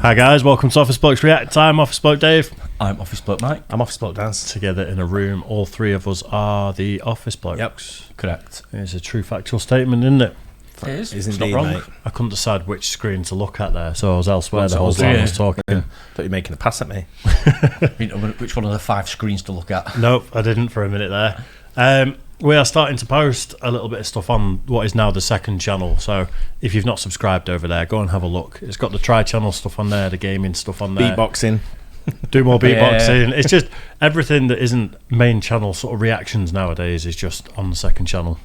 Hi guys, welcome to Office Blokes React. I'm Office Bloke Dave. I'm Office Bloke Mike. I'm Office Bloke Dance. Together in a room, all three of us are the Office Blokes. Yep, correct. It's a true factual statement, isn't it? It is. It's It's indeed, not wrong. mate. I couldn't decide which screen to look at there, so I was elsewhere the whole What's it time all I was do? talking. Thought you were making a pass at me. You know, which one of the 5 screens to look at? Nope, I didn't for a minute there. We are starting to post a little bit of stuff on what is now the second channel, so if you've not subscribed over there, go and have a look. It's got the tri-channel stuff on there, the gaming stuff on there. Beatboxing. Do more beatboxing. Yeah. It's just everything that isn't main channel sort of reactions nowadays is just on the second channel.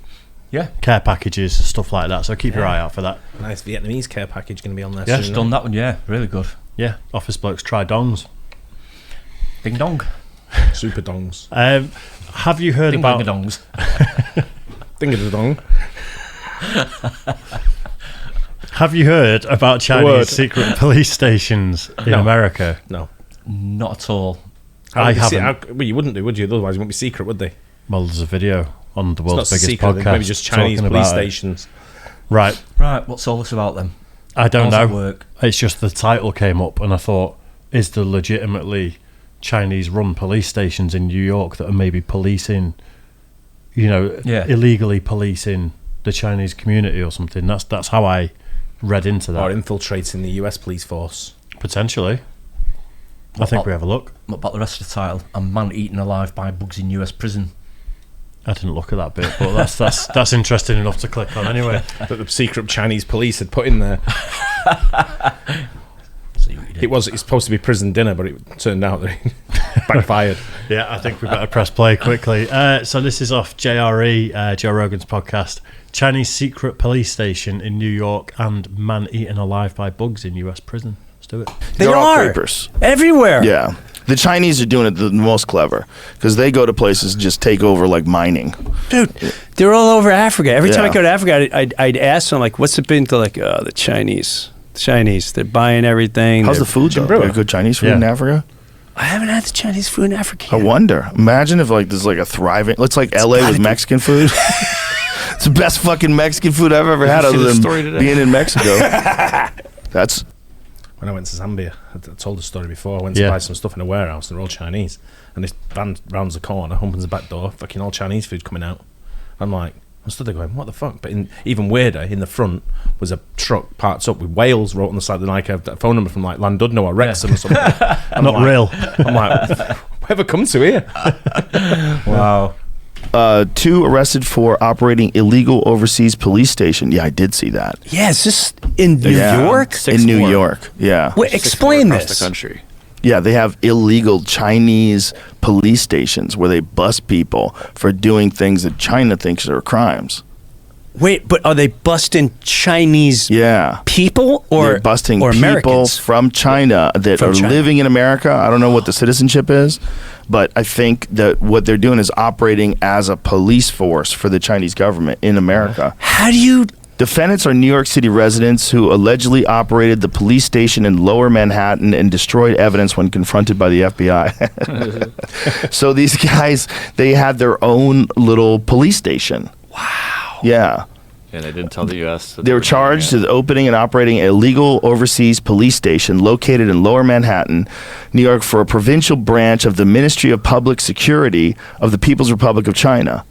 Yeah. Care packages, stuff like that, so keep your eye out for that. Nice Vietnamese care package going to be on there Yeah. soon. Just done that one, yeah. Really good. Yeah, Office Blokes try dongs. Ding dong. Super dongs. Have you heard Ding about dongs. Ding-a-dong. Have you heard about Word. Chinese secret police stations in No. America? No. Not at all. I haven't. Well, you wouldn't do, would you? Otherwise, it wouldn't be secret, would they? Well, there's a video on the It's not world's biggest secret. podcast. Maybe just Chinese talking police about it. stations. Right. Right, what's all this about then? I don't How does know. it work? It's just the title came up, and I thought, is there legitimately Chinese-run police stations in New York that are maybe policing, Yeah. illegally policing the Chinese community or something? That's how I read into that. Or infiltrating the US police force. Potentially. I What think about- we have a look. What about the rest of the title? A man eaten alive by bugs in US prison. I didn't look at that bit, but that's interesting enough to click on anyway. That the secret Chinese police had put in there. See what you did. It's supposed to be prison dinner, but it turned out that it backfired. Yeah, I think we better press play quickly. So this is off JRE, Joe Rogan's podcast. Chinese secret police station in New York and man eaten alive by bugs in US prison. Let's do it. They They're all are creepers. everywhere. Yeah. The Chinese are doing it the most clever because they go to places and just take over like mining. Dude, they're all over Africa. Every time I Yeah. go to Africa, I'd ask them, like, what's it been to, like, the Chinese? The Chinese, they're buying everything. How's the They're- food though? Brewer. Very good Chinese food Yeah. in Africa. I haven't had the Chinese food in Africa I yet. wonder. Imagine if like there's like a thriving. It's like LA gotta with be- Mexican food. It's the best fucking Mexican food I've ever had, see other the than story today? being in Mexico. That's When I went to Zambia, I told the story before. I went to Yeah. buy some stuff in a warehouse, and they're all Chinese. And this van rounds the corner, opens the back door, fucking all Chinese food coming out. I'm like, I stood there going, what the fuck? But even weirder, in the front was a truck parked up with whales wrote on the side, like a phone number from like Landudno or Wrexham or something. I'm Not like, real. I'm like, whatever come to here? Wow. 2 arrested for operating illegal overseas police station. Yeah, I did see that. Yeah, is this in New Yeah. York? In New York. Yeah. Wait, explain across this. the country. Yeah, they have illegal Chinese police stations where they bust people for doing things that China thinks are crimes. Wait, but are they busting Chinese Yeah. people or They're busting or people Americans? from China that From are China. living in America. I don't know what the citizenship is, but I think that what they're doing is operating as a police force for the Chinese government in America. How do you? Defendants are New York City residents who allegedly operated the police station in Lower Manhattan and destroyed evidence when confronted by the FBI. So these guys, they had their own little police station. Wow. Yeah. And they didn't tell the U.S. that They were doing charged it. with opening and operating a legal overseas police station located in Lower Manhattan, New York, for a provincial branch of the Ministry of Public Security of the People's Republic of China.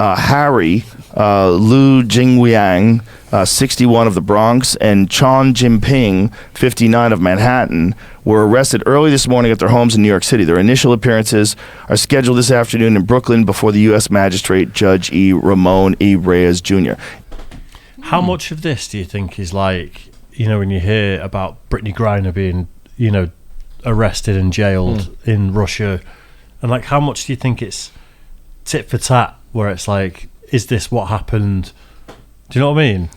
Harry Lu Jingwiang, 61 of the Bronx, and Chon Jinping, 59 of Manhattan, were arrested early this morning at their homes in New York City. Their initial appearances are scheduled this afternoon in Brooklyn before the U.S. Magistrate Judge E. Ramon E. Reyes Jr. How much of this do you think is like, when you hear about Brittany Griner being, arrested and jailed in Russia, and like how much do you think it's tit for tat, where it's like, is this what happened? Do you know what I mean?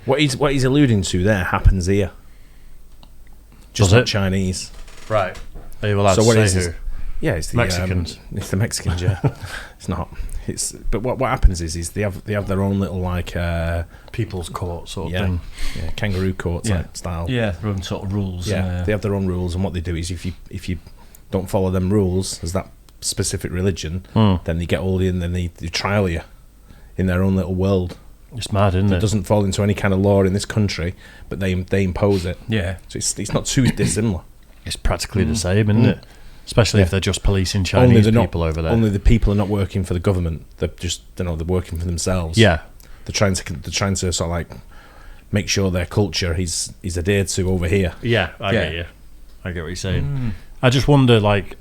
What he's alluding to there happens here. Just Does not it? Chinese. Right. Are you allowed So to what say is who? this? Yeah, it's the Mexicans. It's the Mexicans. Yeah, it's not. But what happens is they have their own little like People's court sort of yeah, thing. yeah, kangaroo court Yeah. type style. Yeah, their own sort of rules. Yeah, they have their own rules, and what they do is if you don't follow them rules as that specific religion, then they get all in, and then they trial you in their own little world. It's mad, isn't It it? doesn't fall into any kind of law in this country, but they impose it. Yeah. So it's not too dissimilar. It's practically the same, isn't it? Especially if they're just policing Only Chinese they're people over there. Only the people are not working for the government. They're just they're working for themselves. Yeah. They're trying to sort of like make sure their culture is adhered to over here. Yeah, I get you. I get what you're saying. I just wonder, like,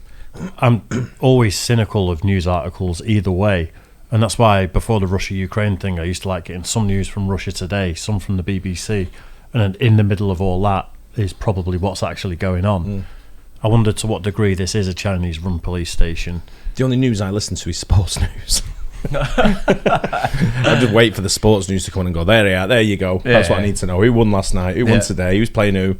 I'm always cynical of news articles either way. And that's why before the Russia-Ukraine thing, I used to like getting some news from Russia Today, some from the BBC. And then in the middle of all that is probably what's actually going on. I wonder to what degree this is a Chinese-run police station. The only news I listen to is sports news. I just wait for the sports news to come in and go, there you are, there you go. That's what I need to know. Who won last night? Who won today? Who's playing who?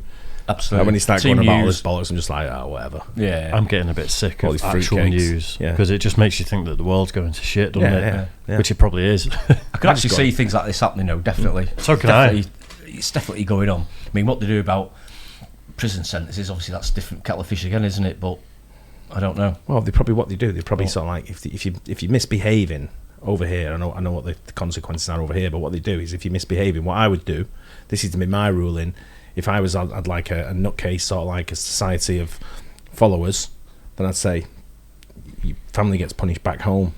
Absolutely. When you start Team going about all news. this bollocks, I'm just like, whatever. Yeah. I'm getting a bit sick All of these actual fruitcakes. news Yeah. because it just makes you think that the world's going to shit, doesn't it? Yeah. Which it probably is. I can actually see things like this happening, though, definitely. So can definitely, It's definitely going on. I mean, what they do about prison sentences, obviously that's a different kettle of fish again, isn't it? But I don't know. Well, they probably sort of like if you're misbehaving over here, I know what the consequences are over here, but what they do is if you're misbehaving, what I would do, this is to be my ruling, if I was I'd like a nutcase, sort of like a society of followers, then I'd say your family gets punished back home.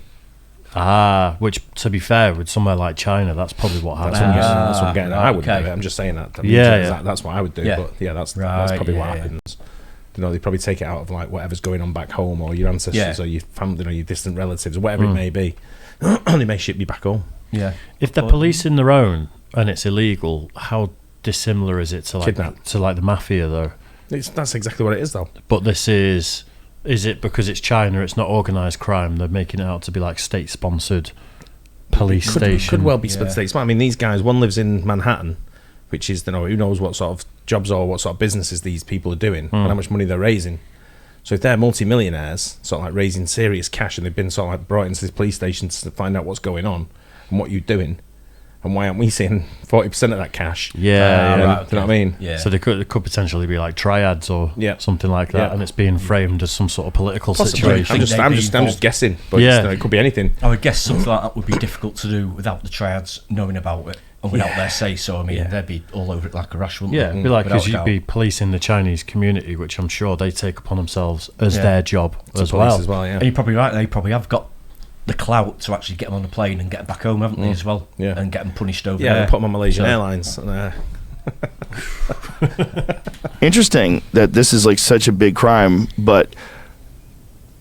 Which, to be fair, with somewhere like China, that's probably what happens. That's what I'm getting at. I wouldn't okay. do it. I'm just saying that. That's what I would do. Yeah. But yeah, that's Right, probably what yeah. happens. You know, they probably take it out of like whatever's going on back home, or your ancestors, Yeah. or your family, or your distant relatives, or whatever it may be. They may ship you back home. Yeah. If they're policing their own and it's illegal, how dissimilar is it to Kidnap. like the mafia though? That's exactly what it is, though. But this is it because it's China? It's not organised crime. They're making it out to be like state-sponsored police station. Could well be split states. I mean, these guys, one lives in Manhattan, which is, who knows what sort of jobs or what sort of businesses these people are doing and how much money they're raising. So if they're multi-millionaires, sort of like raising serious cash, and they've been sort of like brought into this police station to find out what's going on and what you're doing, and why aren't we seeing 40% of that cash? Yeah, Do you right, know what I mean? Yeah. So they could potentially be like triads or something like that, Yeah. and it's being framed as some sort of political Possibly. situation. I'm just guessing, but it could be anything. I would guess something like that would be difficult to do without the triads knowing about it and without their say so. I mean, they'd be all over it like a rash, wouldn't Yeah, they? it'd be like Without because a you'd doubt. be policing the Chinese community, which I'm sure they take upon themselves as their job as Police well. yeah. And you're probably right, they probably have got the clout to actually get them on the plane and get them back home, haven't they, as well? Yeah. And get them punished over Yeah, there. they put them on Malaysian So- Airlines. And, Interesting that this is like such a big crime, but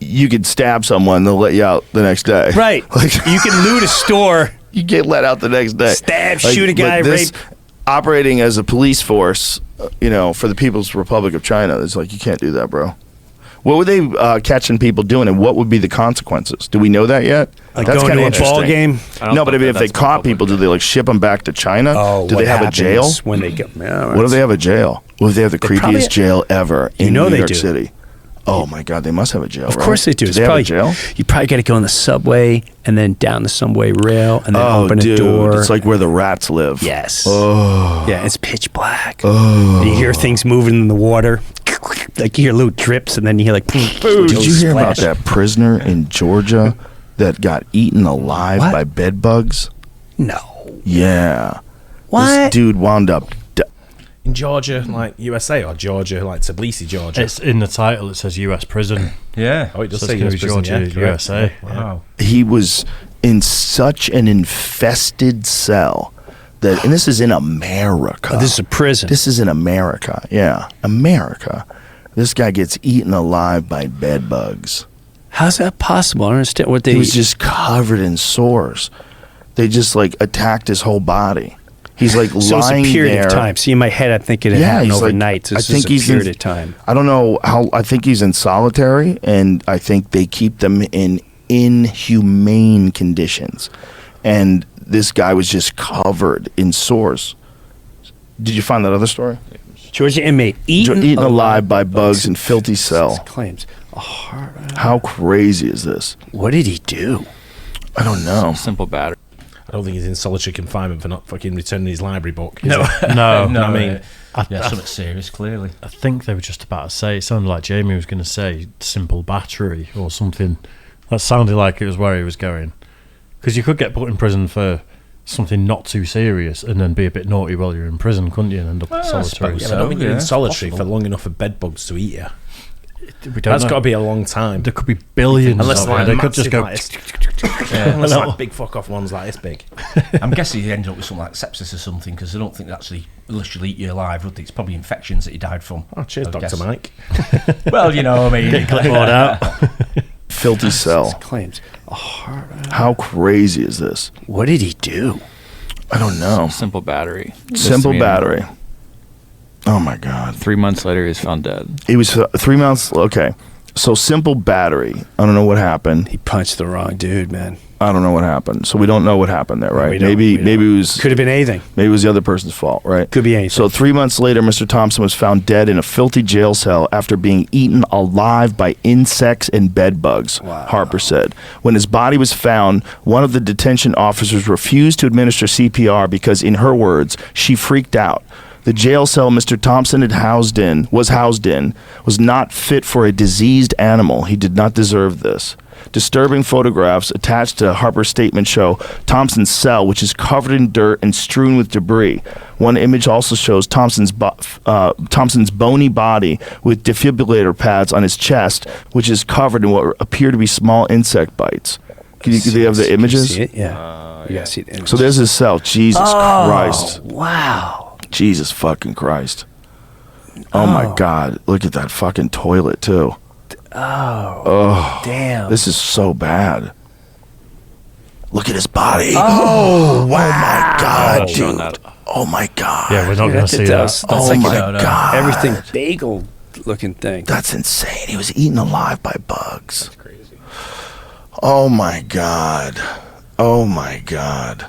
you could stab someone, they'll let you out the next day. Right. Like You can loot a store, you get let out the next day. stab, shoot a guy, but this, rape. operating as a police force, for the People's Republic of China, it's like you can't do that, bro. What were they catching people doing, and what would be the consequences? Do we know that yet? Like That's going kinda to a ball interesting. game. I don't No, but think if they that's caught public. people, do they like ship them back to China? Oh, do what they have a happens jail? when they get? Yeah, What if they have a jail? What if they have the probably- creepiest jail ever in know New they York do. City? Oh my God, they must have a jail. Of right? course they do. Do It's they probably, have a jail? You probably got to go on the subway and then down the subway rail and then open dude, a door. it's like where the rats live. Yes. Oh. Yeah, it's pitch black. Oh. And you hear things moving in the water. Like you hear little drips and then you hear like boom. Did you hear about that prisoner in Georgia that got eaten alive What? by bed bugs? No. Yeah. What? This dude wound up. in Georgia, like USA, or Georgia, like Tbilisi, Georgia? It's in the title. It says U.S. prison. Yeah. Oh, it does So say it's gonna US be prison, Georgia, yeah, correct. USA. Wow. He was in such an infested cell that, and this is in America. Oh, this is a prison. This is in America. Yeah, America. This guy gets eaten alive by bed bugs. How's that possible? I don't understand what they. He was just covered in sores. They just like attacked his whole body. He's like so it's a lying period there. of time. See, in my head, I'm thinking it Yeah, happened he's like- overnight. I This think is a he's period in- of time. I don't know how. I think he's in solitary, and I think they keep them in inhumane conditions. And this guy was just covered in sores. Did you find that other story? Georgia inmate Eaten alive by bugs in filthy cell. Claims. How crazy is this? What did he do? I don't know. Simple battery. I don't think he's in solitary confinement for not fucking returning his library book. is No. he? No, No, I mean, yeah, something serious, clearly. I think they were just about to say. It sounded like Jamie was going to say simple battery or something. That sounded like it was where he was going. Because you could get put in prison for something not too serious and then be a bit naughty while you're in prison, couldn't you? And end up solitary. Yeah, but I don't think you're in solitary possible. for long enough for bed bugs to eat you. We don't That's know. got to be a long time. There could be billions. Unless of they're them. like They could just massive, go. unless like big fuck off ones like this big. I'm guessing he ended up with something like sepsis or something, because I don't think they actually literally eat you alive, would they? It's probably infections that he died from. Oh, cheers, I Dr. guess. Mike. Well, you know, I mean, Get clipboard out. Filthy cell. Claims. How crazy is this? What did he do? I don't know. Simple battery. Simple Misdemeanor. battery. Oh my God. 3 months later, he was found dead. He was 3 months. Okay. So simple battery. I don't know what happened. He punched the wrong dude, man. I don't know what happened. So we don't know what happened there, right? We don't. Maybe it was Could have been anything. maybe it was the other person's fault, right? Could be anything. So 3 months later, Mr. Thompson was found dead in a filthy jail cell after being eaten alive by insects and bed bugs, Wow. Harper said. When his body was found, one of the detention officers refused to administer CPR because, in her words, she freaked out. The jail cell Mr. Thompson was housed in was not fit for a diseased animal. He did not deserve this. Disturbing photographs attached to Harper's statement show Thompson's cell, which is covered in dirt and strewn with debris. One image also shows Thompson's bony body with defibrillator pads on his chest, which is covered in what appear to be small insect bites. Do you have the images? See it? Yeah. You gotta see the image. So there's his cell. Jesus Christ. Wow. Jesus fucking Christ. Oh my God. Look at that fucking toilet, too. Oh. Damn. This is so bad. Look at his body. Oh, wow. Oh my God, Showing dude. that. Oh my God. Yeah, we're not going to see that. That's Oh like my no. God. everything bagel looking thing. That's insane. He was eaten alive by bugs. That's crazy. Oh my God. Oh my God.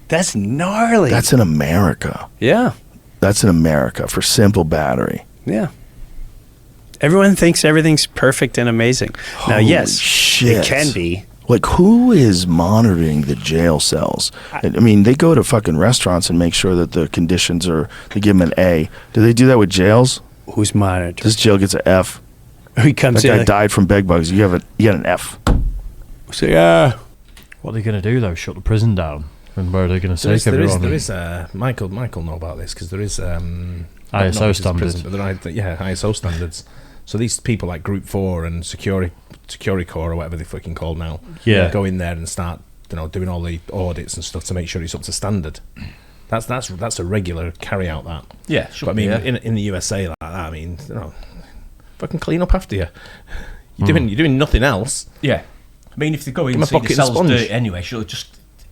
That's gnarly. That's in America. yeah. That's in America for simple battery. Yeah. Everyone thinks everything's perfect and amazing. Now, Holy yes, shit. it can be. Like, who is monitoring the jail cells? I mean, they go to fucking restaurants and make sure that the conditions are, they give them an A. Do they do that with jails? Who's monitored? This jail gets an F. He comes That in. guy like, died from bed bugs. You got an F. So, yeah. What are they going to do, though? Shut the prison down? And where are they going to take There everyone? is Michael know about this because there is ISO not standards. prison, but there are, ISO standards. So these people like Group 4 and Security Corps or whatever they're fucking called now, Yeah. go in there and start doing all the audits and stuff to make sure it's up to standard. That's a regular carry out that. Yeah, should But I mean, be, yeah. in the USA like that, I mean, fucking clean up after you. You're doing nothing else. Yeah. I mean, if they go in Give 'em a and see the bucket and cell's sponge. dirty anyway,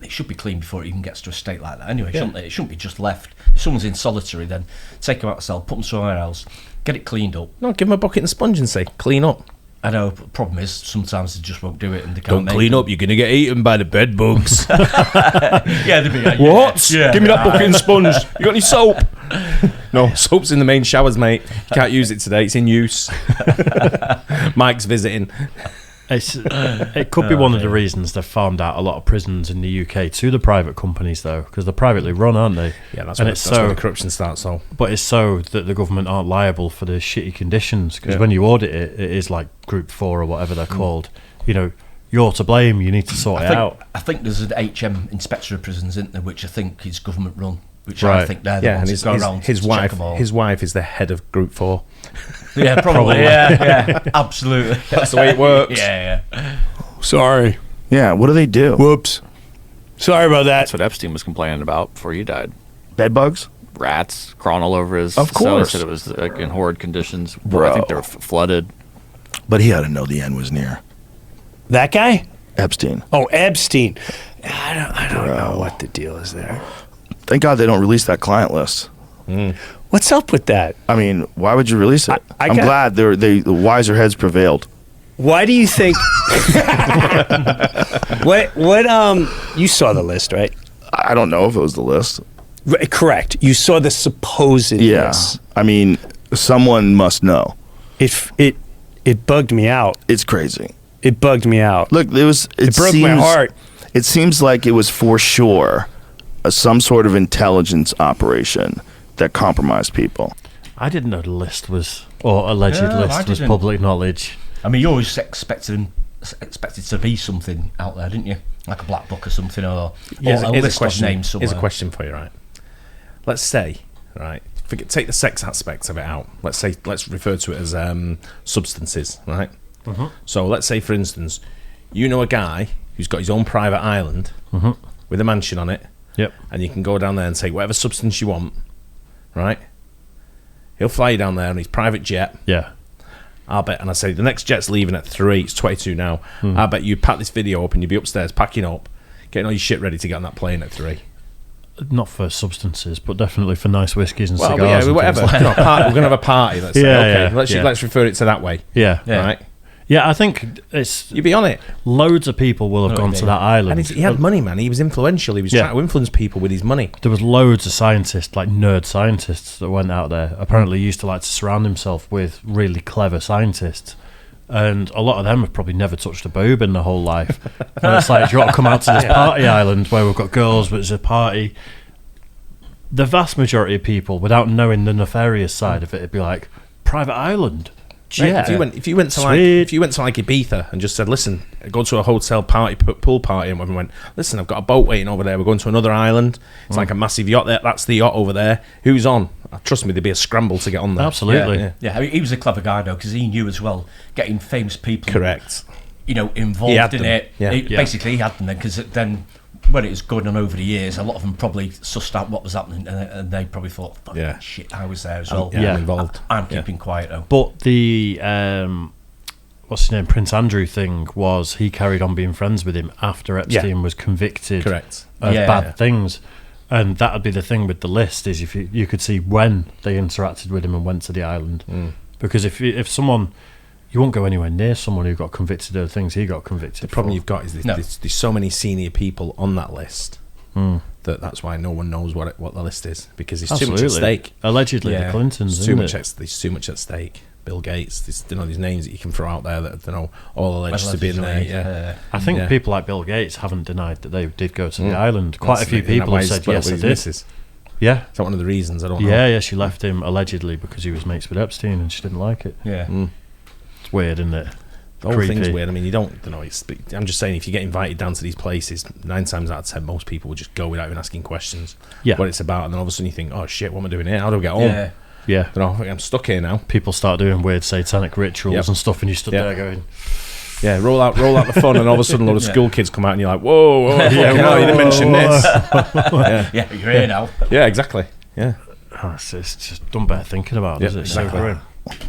it should be clean before it even gets to a state like that anyway, shouldn't it? It shouldn't be just left. If someone's in solitary, then take them out of the cell, put them somewhere else, get it cleaned up. No, give them a bucket and sponge and say clean up. I know, but the problem is sometimes they just won't do it and they can't Don't make clean them. up. You're gonna get eaten by the bed bugs. Yeah, they'd be like, What? Yeah. Give me that bucket and sponge. You got any soap? No, soap's in the main showers, mate. You can't use it today. It's in use. Mike's visiting. It could be one of the reasons they've farmed out a lot of prisons in the UK to the private companies, though, because they're privately run, aren't they? Yeah, that's And where, it's that's where so- the corruption starts. So But it's so that the government aren't liable for the shitty conditions, because Yeah. when you audit it, it is like Group 4 or whatever they're called. You know, you're to blame. You need to sort it out. I think there's an HM inspector of prisons, isn't there, which I think is government run, which I Right. think they're the yeah, and ones his, that go around his to check wife, them all. his wife is the head of Group 4. Yeah, probably. Yeah, absolutely. That's the way it works. Yeah. Sorry. Yeah, what do they do? Whoops. Sorry about that. That's what Epstein was complaining about before he died. Bed bugs? Rats crawling all over his Of cell. He course. said it was like, in horrid conditions. Bro. I think they were flooded. But he had to know the end was near. That guy? Epstein. Oh, Epstein. I don't know what the deal is there. Thank God they don't release that client list. What's up with that? I mean, why would you release it? I I'm got- glad the wiser heads prevailed. Why do you think? You saw the list, right? I don't know if it was the list. Correct. You saw the supposed Yeah. list. I mean, someone must know. It bugged me out. It's crazy. It bugged me out. Look, It broke my heart. It seems like it was for sure some sort of intelligence operation that compromised people. I didn't know the list was, or alleged Yeah, I list was didn't. public knowledge. I mean, you always expected them expected to be something out there, didn't you? Like a black book or something, or Here's a list of names somewhere. Here's a question for you, right? Let's say, right, take the sex aspects of it out. Let's refer to it as substances, right? Mm-hmm. So let's say, for instance, you know a guy who's got his own private island with a mansion on it. Yep. And you can go down there and take whatever substance you want, right? He'll fly you down there on his private jet. Yeah. I'll bet, and I say the next jet's leaving at 3. It's 22 now. I bet you pack this video up and you'll be upstairs packing up, getting all your shit ready to get on that plane at 3. Not for substances, but definitely for nice whiskies and Well, cigars. yeah, whatever. We're gonna have a party. Let's say. Yeah, Okay, yeah, let's refer it to that way. Yeah. Right. Yeah, I think it's You'd be on it. loads of people will have gone to that island. And he had money, man. He was influential. He was trying to influence people with his money. There was loads of scientists, like nerd scientists, that went out there. Apparently, he used to like to surround himself with really clever scientists. And a lot of them have probably never touched a boob in their whole life. And it's like, do you want to come out to this party island where we've got girls, but it's a party? The vast majority of people, without knowing the nefarious side of it, it'd be like, private island? Right, Yeah. if you went to like Ibiza and just said, listen, go to a hotel party, pool party, and went, listen, I've got a boat waiting over there. We're going to another island. It's like a massive yacht there. That's the yacht over there. Who's on? Trust me, there'd be a scramble to get on there. Absolutely. Yeah, I mean, he was a clever guy though, because he knew as well getting famous people. Correct. Involved in it. Yeah. Basically, he had them then, because then when it was going on over the years, a lot of them probably sussed out what was happening, and they probably thought, fucking shit, I was there as well. I'm involved. I'm keeping quiet though. But the what's his name, Prince Andrew thing was he carried on being friends with him after Epstein was convicted Correct. of bad things, and that would be the thing with the list is if you could see when they interacted with him and went to the island, because if someone, you won't go anywhere near someone who got convicted of the things he got convicted. The problem for. you've got is there's so many senior people on that list that's why no one knows what the list is, because there's too much at stake. Allegedly, the Clintons. There's too much at stake. Bill Gates. There's these names that you can throw out there that all alleged to be in there. Yeah. I think people like Bill Gates haven't denied that they did go to the island. Quite a few people have said yes, they did. Missus. Yeah. Is that one of the reasons? I don't know. Yeah, she left him allegedly because he was mates with Epstein and she didn't like it. Yeah. It's weird, isn't it? The whole thing's weird. I mean, you don't know. I'm just saying, if you get invited down to these places, 9 times out of 10, most people will just go without even asking questions what it's about, and then all of a sudden you think, oh shit, what am I doing here? How do I get home? Yeah. I think I'm stuck here now. People start doing weird satanic rituals and stuff, and you stood there going, yeah, roll out the fun, and all of a sudden a load of school kids come out, and you're like, whoa, you didn't mention this. Yeah, you're here now. Yeah, exactly. Yeah. It's just done better thinking about, does it? Exactly.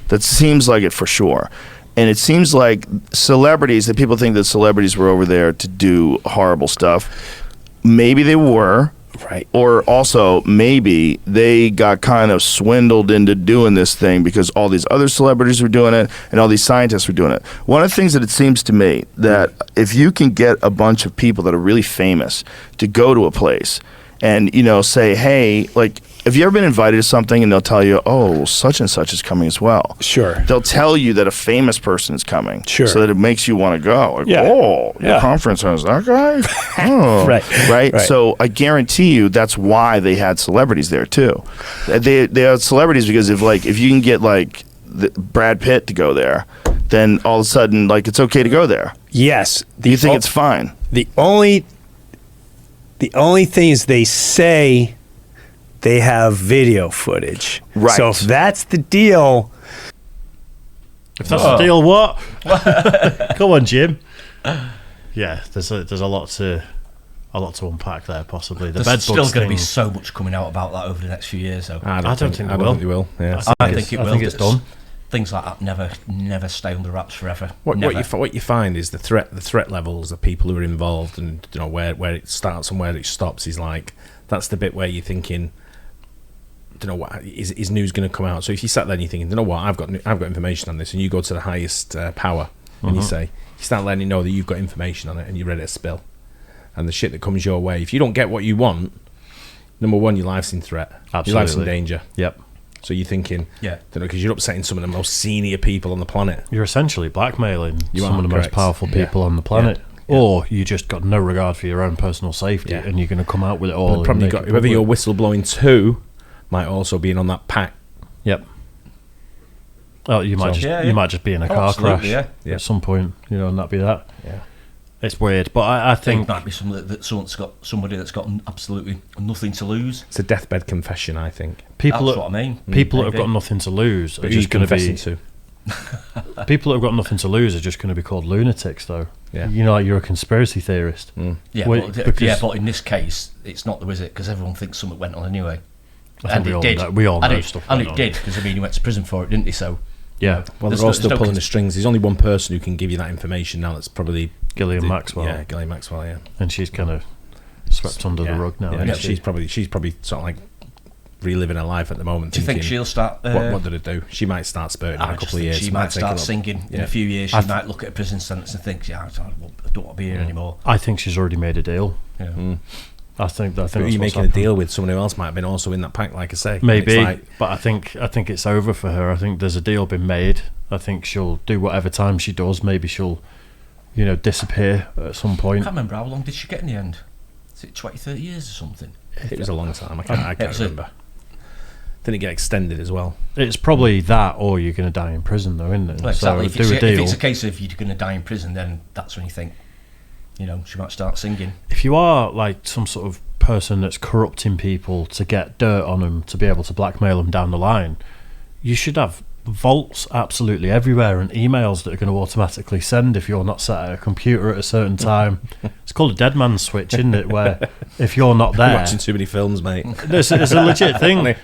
That seems like it for sure. And it seems like celebrities, that people think that celebrities were over there to do horrible stuff. Maybe they were. Right. Or also, maybe they got kind of swindled into doing this thing because all these other celebrities were doing it and all these scientists were doing it. One of the things that it seems to me that if you can get a bunch of people that are really famous to go to a place and, say, hey, like, have you ever been invited to something and they'll tell you, oh, well, such and such is coming as well? Sure. They'll tell you that a famous person is coming. Sure. So that it makes you want to go. Like, Yeah. oh, your conference has that guy? Oh. Right? So I guarantee you that's why they had celebrities there, too. They had celebrities because if you can get, like, Brad Pitt to go there, then all of a sudden, like, it's okay to go there. Yes. Do you think it's fine? The only thing is they say they have video footage. Right. So if that's the deal... If that's the deal, what? Come on, Jim. Yeah, there's a lot to unpack there, possibly. There's still going to be so much coming out about that over the next few years, though. I don't think they will. Yeah. I think it will. I think it's done. Things like that never stay under wraps forever. What you find is the threat levels of people who are involved, and where it starts and where it stops is like, that's the bit where you're thinking, what is news going to come out? So if you sat there and you're thinking, what, I've got information on this, and you go to the highest power and you start letting it know that you've got information on it and you're ready to spill, and the shit that comes your way, if you don't get what you want, number one, your life's in threat. Absolutely. Your life's in danger. Yep. So you're thinking, because you're upsetting some of the most senior people on the planet. You're essentially blackmailing some of the correct. most powerful people on the planet. Yeah. Or you just got no regard for your own personal safety and you're going to come out with it all. But the problem whoever you're whistleblowing to might also be in on that pack. Yep. Oh, you might you might just be in a car crash Yeah. at some point, and that'd be that. Yeah. It's weird, but I think It might be somebody that's got absolutely nothing to lose. It's a deathbed confession, I think. people That's that, what I mean. people that have Maybe. got nothing to lose are But who's just going to be confessing to? people that have got nothing to lose are just going to be called lunatics, though. Yeah. Like you're a conspiracy theorist. Yeah, Wait, but in this case, it's not, is it? Because everyone thinks something went on anyway. I think we all know stuff and went it on. did, because he went to prison for it, didn't he? So Yeah, Well, There's they're all no- still there's no pulling cons- the strings. There's only one person who can give you that information now. That's probably Gillian Maxwell. Yeah, Gillian Maxwell. Yeah, and she's kind of swept under the rug now. Yeah, isn't she's she? probably sort of like reliving her life at the moment. do you think thinking, she'll start? what did it do? She might start spurting in I a just couple of think years. she It might take a start little- singing in Yeah. a few years. She might look at a prison sentence and think, I don't want to be here anymore. I think she's already made a deal. Yeah. I think But that's you're what's making a happened. deal with someone who else might have been also in that pack, like I say. Maybe, It's like, but I think it's over for her. I think there's a deal been made. I think she'll do whatever time she does. Maybe she'll, disappear at some I point. can't remember how long did she get in the end. Is it 20, 30 years or something? it was a long time. I can't It's a- remember. Didn't it get extended as well? It's probably that, or you're going to die in prison, though, isn't it? Well, exactly. So do a If deal. it's a case of you're going to die in prison, then that's when you think, she might start singing. If you are like some sort of person that's corrupting people to get dirt on them to be able to blackmail them down the line, you should have vaults absolutely everywhere and emails that are going to automatically send if you're not sat at a computer at a certain time. It's called a dead man's switch, isn't it? Where if you're not I'm there, watching too many films, mate. it's a legit thing.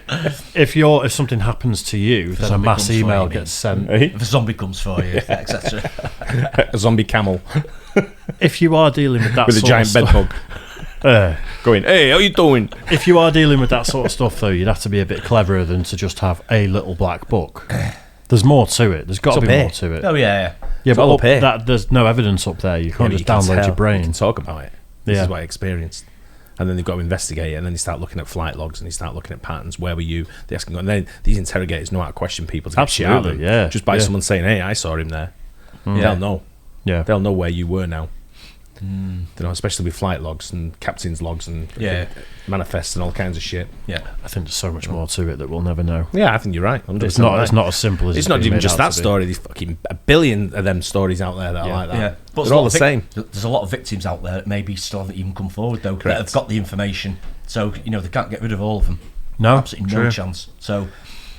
If something happens to you, then a zombie mass comes for you, email you gets sent. If a zombie comes for you, etc. A zombie camel If you are dealing with that with a sort giant of bed stuff, bug going, "Hey, how you doing?" if you are dealing with that sort of stuff, though, you'd have to be a bit cleverer than to just have a little black book. There's more to it. There's got to It's be up more here. to it. Oh yeah. Yeah, all but up here. there's no evidence up there. You can't Yeah, just but you can download tell, your brain. You can talk about it. This Yeah. is what I experienced. And then they've got to investigate it, and then they start looking at flight logs, and they start looking at patterns. Where were you? They ask, and then these interrogators know how to question people to get shit out of them. Absolutely, yeah, Just by yeah. someone saying, "Hey, I saw him there." They'll know. Yeah. They'll know where you were now. Especially with flight logs and captain's logs and manifests and all kinds of shit. Yeah. I think there's so much more to it that we'll never know. Yeah, I think you're right. 100% It's not. right. It's not as simple as It's not being even made just out that to be. story. There's fucking a billion of them stories out there that are like that. Yeah. But They're all the same. There's a lot of victims out there that maybe still haven't even come forward though. Correct. That have got the information, so they can't get rid of all of them. No, Absolutely no true. chance. So,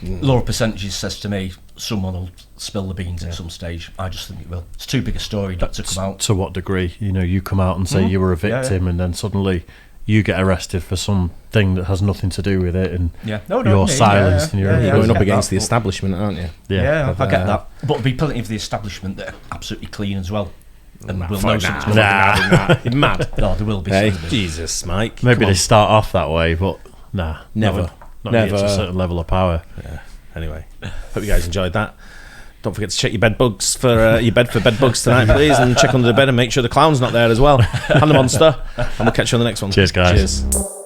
law of percentages says to me, someone will spill the beans at some stage. I just think it will. It's too big a story not to come out. To what degree? You come out and say you were a Yeah, victim, and then suddenly you get arrested for something that has nothing to do with it, and Yeah. you're silenced. And you're You're Yeah, going I up get against that, the but- establishment, aren't you? Yeah, I get uh, that. But there'll be plenty of the establishment that are absolutely clean as well. And we'll Fuck, know nah, something's nah, you're mad. No, there will be. Hey, something. Jesus, Mike. maybe Come they on. start off that way, but nah, Never. Not when you get to Never. a certain level of power. Yeah. Anyway, hope you guys enjoyed that. Don't forget to check your bed bugs for your bed for bed bugs tonight, please, and check under the bed and make sure the clown's not there as well, and the monster. And we'll catch you on the next one. Cheers, guys. Cheers.